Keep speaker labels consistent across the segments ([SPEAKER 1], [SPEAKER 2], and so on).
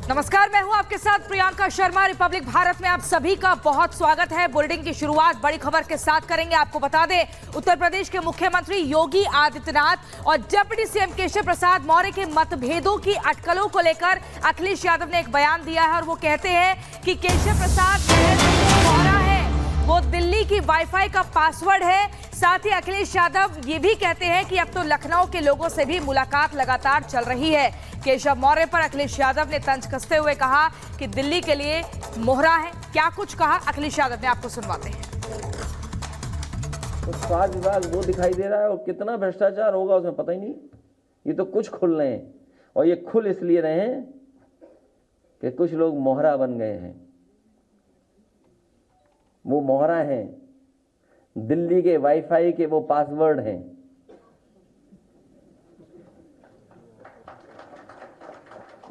[SPEAKER 1] नमस्कार, मैं हूं आपके साथ प्रियंका शर्मा। रिपब्लिक भारत में आप सभी का बहुत स्वागत है। बुलेटिन की शुरुआत बड़ी खबर के साथ करेंगे। आपको बता दें, उत्तर प्रदेश के मुख्यमंत्री योगी आदित्यनाथ और डिप्टी सीएम केशव प्रसाद मौर्य के मतभेदों की अटकलों को लेकर अखिलेश यादव ने एक बयान दिया है और वो कहते हैं कि केशव प्रसाद मौर्य है वो दिल्ली की वाईफाई का पासवर्ड है। साथ ही अखिलेश यादव ये भी कहते हैं कि अब तो लखनऊ के लोगों से भी मुलाकात लगातार चल रही है। केशव मौर्य पर अखिलेश यादव ने तंज कसते हुए कहा कि दिल्ली के लिए मोहरा है। क्या कुछ कहा अखिलेश यादव ने, आपको सुनवाते हैं।
[SPEAKER 2] तो स्वास्थ्य विभाग वो दिखाई दे रहा है और कितना भ्रष्टाचार होगा उसमें पता ही नहीं। ये तो कुछ खुल रहे हैं और ये खुल इसलिए रहे हैं कि कुछ लोग मोहरा बन गए हैं। वो मोहरा हैं, दिल्ली के वाईफाई के वो पासवर्ड हैं।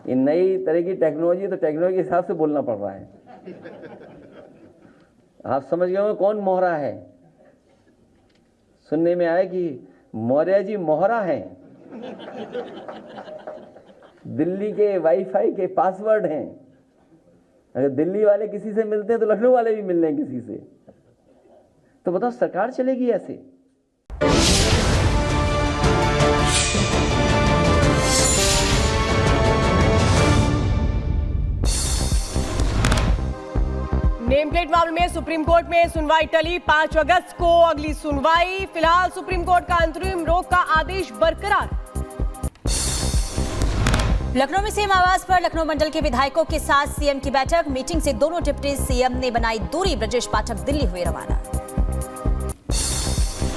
[SPEAKER 2] ये नई तरह की टेक्नोलॉजी, तो टेक्नोलॉजी के हिसाब से बोलना पड़ रहा है। आप समझ गए होंगे कौन मोहरा है। सुनने में आया कि मौर्य जी मोहरा हैं, दिल्ली के वाईफाई के पासवर्ड हैं। अगर दिल्ली वाले किसी से मिलते हैं तो लखनऊ वाले भी मिल रहे हैं किसी से। तो बताओ सरकार चलेगी ऐसे?
[SPEAKER 3] नेम प्लेट मामले में सुप्रीम कोर्ट में सुनवाई टली। 5 अगस्त को अगली सुनवाई। फिलहाल सुप्रीम कोर्ट का अंतरिम रोक का आदेश बरकरार।
[SPEAKER 4] लखनऊ में सीएम आवास पर लखनऊ मंडल के विधायकों के साथ सीएम की बैठक। मीटिंग से दोनों डिप्टी सीएम ने बनाई दूरी। ब्रजेश पाठक दिल्ली हुए रवाना।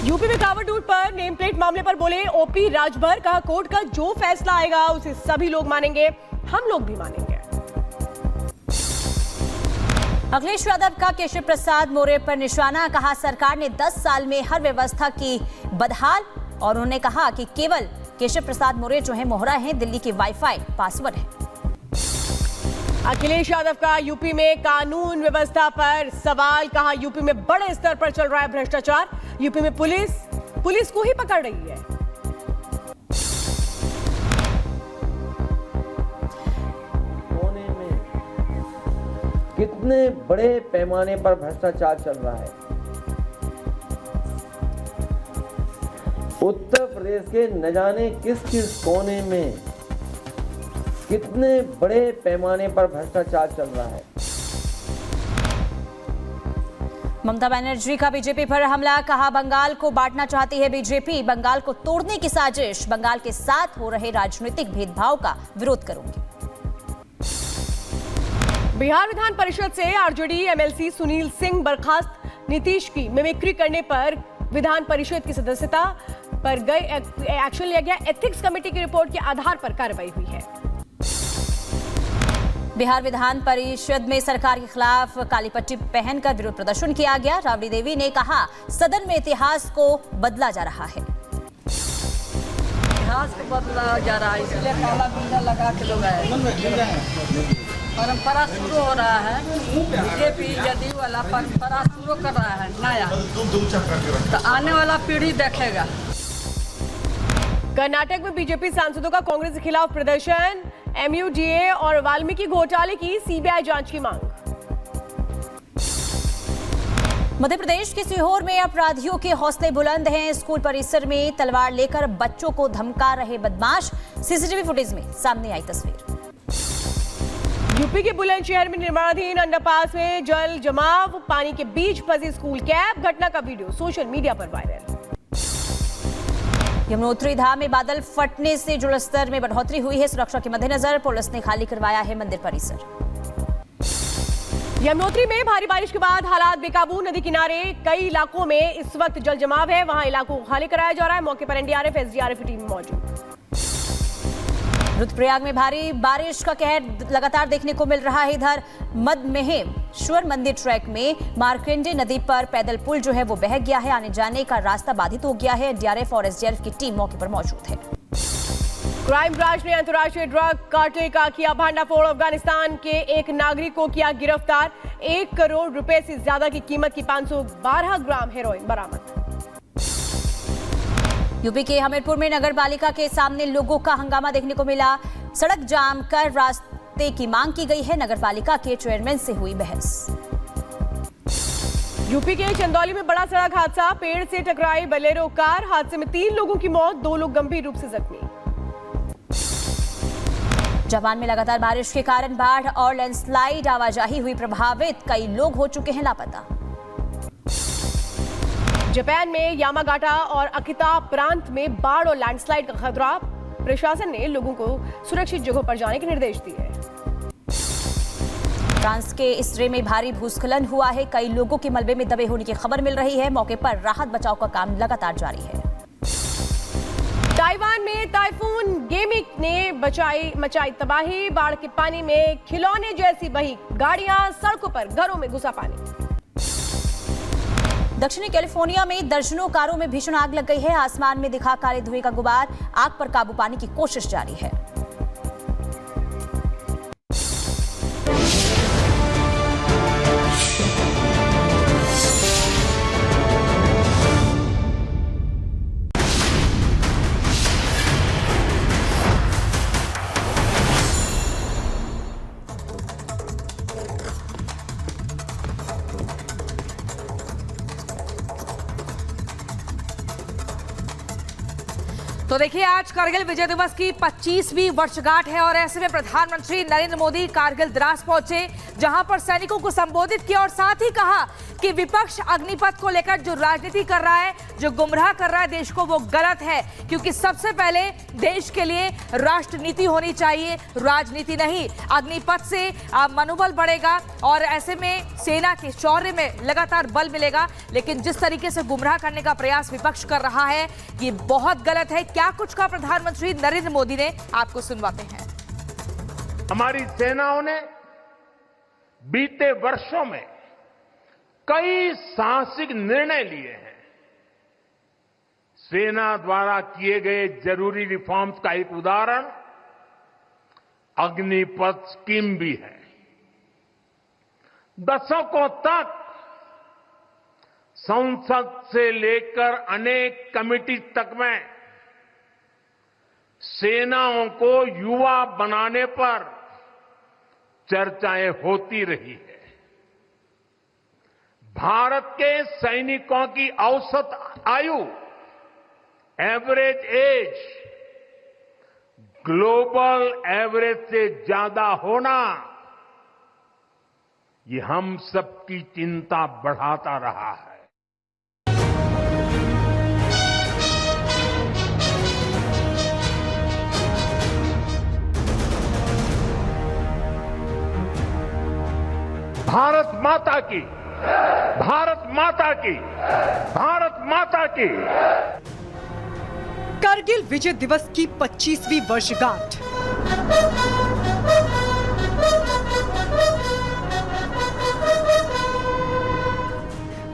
[SPEAKER 3] यूपी में कांवड़ रूट पर नेम प्लेट मामले पर बोले ओपी राजभर। कहा कोर्ट का जो फैसला आएगा उसे सभी लोग मानेंगे, हम लोग भी मानेंगे।
[SPEAKER 4] अखिलेश यादव का केशव प्रसाद मौर्य पर निशाना। कहा सरकार ने 10 साल में हर व्यवस्था की बदहाल और उन्होंने कहा कि केवल केशव प्रसाद मौर्य जो है मोहरा है, दिल्ली की वाईफाई पासवर्ड है।
[SPEAKER 3] अखिलेश यादव का यूपी में कानून व्यवस्था पर सवाल। कहा यूपी में बड़े स्तर पर चल रहा है भ्रष्टाचार। यूपी में पुलिस को ही पकड़ रही है।
[SPEAKER 2] कोने में कितने बड़े पैमाने पर भ्रष्टाचार चल रहा है। उत्तर प्रदेश के न जाने किस किस कोने में कितने बड़े पैमाने पर भ्रष्टाचार चल रहा है।
[SPEAKER 4] ममता बनर्जी का बीजेपी पर हमला। कहा बंगाल को बांटना चाहती है बीजेपी, बंगाल को तोड़ने की साजिश। बंगाल के साथ हो रहे राजनीतिक भेदभाव का विरोध करूंगी।
[SPEAKER 3] बिहार विधान परिषद से आरजेडी एमएलसी सुनील सिंह बर्खास्त। नीतीश की मिमिक्री करने पर विधान परिषद की सदस्यता पर एक्शन लिया गया। एथिक्स कमेटी की रिपोर्ट के आधार पर कार्रवाई हुई है।
[SPEAKER 4] बिहार विधान परिषद में सरकार के खिलाफ काली पट्टी पहनकर विरोध प्रदर्शन किया गया। राबड़ी देवी ने कहा सदन में इतिहास को बदला जा रहा है।
[SPEAKER 5] इतिहास को बदला जा रहा है, इसलिए काला बिंदा लगा के लोग आए। परंपरा शुरू हो रहा है। बीजेपी जदयू वाला परंपरा शुरू कर रहा है नया, तो आने वाला पीढ़ी देखेगा।
[SPEAKER 3] कर्नाटक में बीजेपी सांसदों का कांग्रेस के खिलाफ प्रदर्शन। एमयूडीए और वाल्मीकि घोटाले की सीबीआई जांच की मांग।
[SPEAKER 4] मध्य प्रदेश के सीहोर में अपराधियों के हौसले बुलंद हैं। स्कूल परिसर में तलवार लेकर बच्चों को धमका रहे बदमाश। सीसीटीवी फुटेज में सामने आई तस्वीर।
[SPEAKER 3] यूपी के बुलंदशहर में निर्माणाधीन अंडरपास में जल जमाव। पानी के बीच फंसी स्कूल कैब। घटना का वीडियो सोशल मीडिया पर वायरल।
[SPEAKER 4] यमुनोत्री धाम में बादल फटने से जलस्तर में बढ़ोतरी हुई है। सुरक्षा के मद्देनजर पुलिस ने खाली करवाया है मंदिर परिसर।
[SPEAKER 3] यमुनोत्री में भारी बारिश के बाद हालात बेकाबू। नदी किनारे कई इलाकों में इस वक्त जल जमाव है। वहां इलाकों को खाली कराया जा रहा है। मौके पर एनडीआरएफ एसडीआरएफ की टीम मौजूद। रुद्रप्रयाग में भारी बारिश का कहर लगातार देखने को मिल रहा है। इधर मदमहेश्वर मंदिर ट्रैक में मार्कंडे नदी पर पैदल पुल जो है वो बह गया है। आने जाने का रास्ता बाधित हो गया है। एनडीआरएफ और एसडीआरएफ की टीम मौके पर मौजूद है। क्राइम ब्रांच ने अंतर्राष्ट्रीय ड्रग कार्टेल का किया भांडाफोड़। अफगानिस्तान के एक नागरिक को किया गिरफ्तार। 1 करोड़ रुपए से ज्यादा की कीमत की 512 ग्राम हेरोइन बरामद।
[SPEAKER 4] यूपी के हमीरपुर में नगर पालिका के सामने लोगों का हंगामा देखने को मिला। सड़क जाम कर
[SPEAKER 3] हफ्ते की मांग की गई है। नगरपालिका के चेयरमैन से हुई बहस।
[SPEAKER 6] यूपी के चंदौली में बड़ा सड़क हादसा, पेड़ से टकराई बोलेरो कार। हादसे में 3 लोगों की मौत, 2 लोग गंभीर रूप से जख्मी।
[SPEAKER 3] जापान में लगातार बारिश के कारण बाढ़ और लैंडस्लाइड, आवाजाही हुई प्रभावित, कई लोग हो चुके हैं लापता।
[SPEAKER 6] जापान में यामागाटा और अकिता प्रांत में बाढ़ और लैंडस्लाइड का खतरा। प्रशासन ने लोगों को सुरक्षित जगहों पर जाने के निर्देश दिए।
[SPEAKER 3] फ्रांस के इसरे में भारी भूस्खलन हुआ है, कई लोगों के मलबे में दबे होने की खबर मिल रही है। मौके पर राहत बचाव का काम लगातार जारी है।
[SPEAKER 6] ताइवान में टाइफून गेमिक ने मचाई तबाही, बाढ़ के पानी में खिलौने जैसी बही गाड़ियां, सड़कों पर घरों में घुसा पानी।
[SPEAKER 3] दक्षिणी कैलिफोर्निया में दर्जनों कारों में भीषण आग लग गई है। आसमान में दिखा काले धुएं का गुबार, आग पर काबू पाने की कोशिश जारी है।
[SPEAKER 1] तो देखिए, आज कारगिल विजय दिवस की 25वीं वर्षगांठ है और ऐसे में प्रधानमंत्री नरेंद्र मोदी कारगिल द्रास पहुंचे, जहां पर सैनिकों को संबोधित किया और साथ ही कहा कि विपक्ष अग्निपथ को लेकर जो राजनीति कर रहा है, जो गुमराह कर रहा है देश को, वो गलत है, क्योंकि सबसे पहले देश के लिए राष्ट्र नीति होनी चाहिए, राजनीति नहीं। अग्निपथ से मनोबल बढ़ेगा और ऐसे में सेना के शौर्य में लगातार बल मिलेगा, लेकिन जिस तरीके से गुमराह करने का प्रयास विपक्ष कर रहा है, ये बहुत गलत है। क्या कुछ कहा प्रधानमंत्री नरेंद्र मोदी ने, आपको सुनवाते हैं।
[SPEAKER 7] हमारी सेनाओं ने बीते वर्षों में कई साहसिक निर्णय लिए हैं। सेना द्वारा किए गए जरूरी रिफॉर्म्स का एक उदाहरण अग्निपथ स्कीम भी है। दशकों तक संसद से लेकर अनेक कमेटी तक में सेनाओं को युवा बनाने पर चर्चाएं होती रही है। भारत के सैनिकों की औसत आयु, एवरेज एज, ग्लोबल एवरेज से ज्यादा होना, ये हम सबकी चिंता बढ़ाता रहा है। भारत माता की, भारत माता की, भारत माता की।
[SPEAKER 8] कारगिल विजय दिवस की 25वीं वर्षगांठ।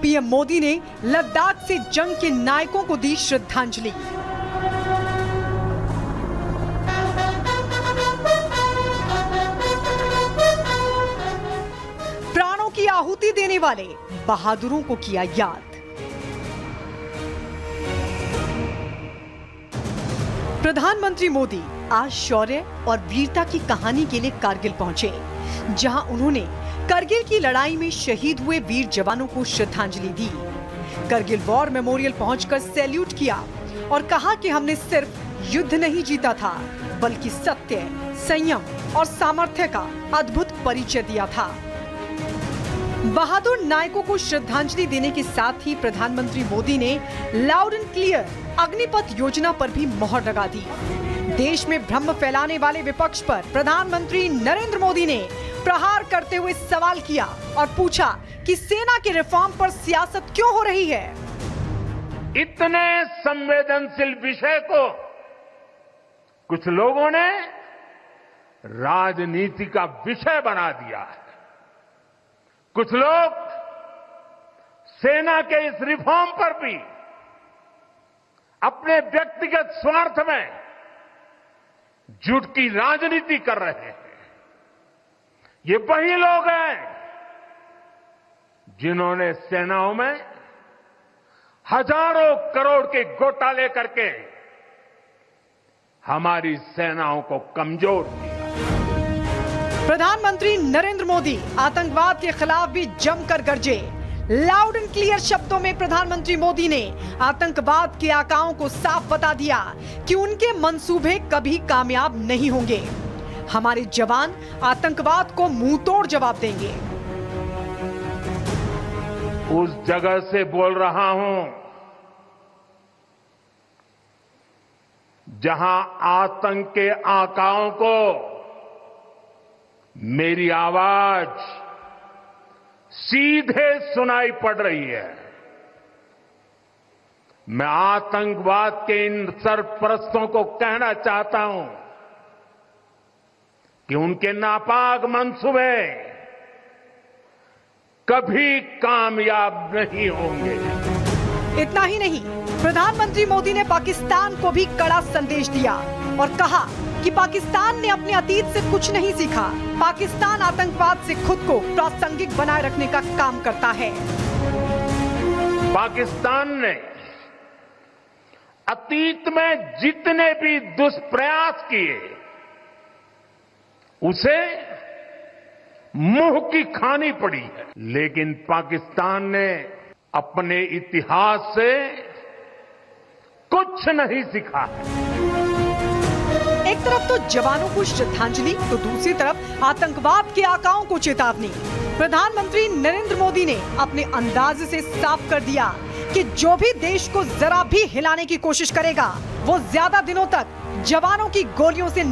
[SPEAKER 8] पीएम मोदी ने लद्दाख से जंग के नायकों को दी श्रद्धांजलि। प्राणों की आहुति देने वाले बहादुरों को किया याद। प्रधानमंत्री मोदी आज शौर्य और वीरता की कहानी के लिए कारगिल पहुंचे, जहां उन्होंने कारगिल की लड़ाई में शहीद हुए वीर जवानों को श्रद्धांजलि दी। कारगिल वॉर मेमोरियल पहुंचकर सैल्यूट किया और कहा कि हमने सिर्फ युद्ध नहीं जीता था, बल्कि सत्य, संयम और सामर्थ्य का अद्भुत परिचय दिया था। बहादुर नायकों को श्रद्धांजलि देने के साथ ही प्रधानमंत्री मोदी ने लाउड एंड क्लियर अग्निपथ योजना पर भी मोहर लगा दी। देश में भ्रम फैलाने वाले विपक्ष पर प्रधानमंत्री नरेंद्र मोदी ने प्रहार करते हुए सवाल किया और पूछा कि सेना के रिफॉर्म पर सियासत क्यों हो रही है।
[SPEAKER 7] इतने संवेदनशील विषय को कुछ लोगों ने राजनीति का विषय बना दिया है। कुछ लोग सेना के इस रिफॉर्म पर भी अपने व्यक्तिगत स्वार्थ में झूठ की राजनीति कर रहे हैं। ये वही लोग हैं जिन्होंने सेनाओं में हजारों करोड़ के घोटाले करके हमारी सेनाओं को कमजोर किया।
[SPEAKER 8] प्रधानमंत्री नरेंद्र मोदी आतंकवाद के खिलाफ भी जमकर गरजे। लाउड एंड क्लियर शब्दों में प्रधानमंत्री मोदी ने आतंकवाद के आकाओं को साफ बता दिया कि उनके मंसूबे कभी कामयाब नहीं होंगे। हमारे जवान आतंकवाद को मुंहतोड़ जवाब देंगे।
[SPEAKER 7] उस जगह से बोल रहा हूं जहां आतंक के आकाओं को मेरी आवाज सीधे सुनाई पड़ रही है। मैं आतंकवाद के इन सरपरस्तों को कहना चाहता हूं कि उनके नापाक मंसूबे कभी कामयाब नहीं होंगे।
[SPEAKER 8] इतना ही नहीं, प्रधानमंत्री मोदी ने पाकिस्तान को भी कड़ा संदेश दिया और कहा कि पाकिस्तान ने अपने अतीत से कुछ नहीं सीखा। पाकिस्तान आतंकवाद से खुद को प्रासंगिक बनाए रखने का काम करता है।
[SPEAKER 7] पाकिस्तान ने अतीत में जितने भी दुष्प्रयास किए उसे मुंह की खानी पड़ी है, लेकिन पाकिस्तान ने अपने इतिहास से कुछ नहीं सीखा है।
[SPEAKER 8] एक तरफ तो जवानों को श्रद्धांजलि तो दूसरी तरफ आतंकवाद के आकाओं को चेतावनी। प्रधानमंत्री नरेंद्र मोदी ने अपने अंदाज से साफ कर दिया कि जो भी देश को जरा भी हिलाने की कोशिश करेगा वो ज्यादा दिनों तक जवानों की गोलियों से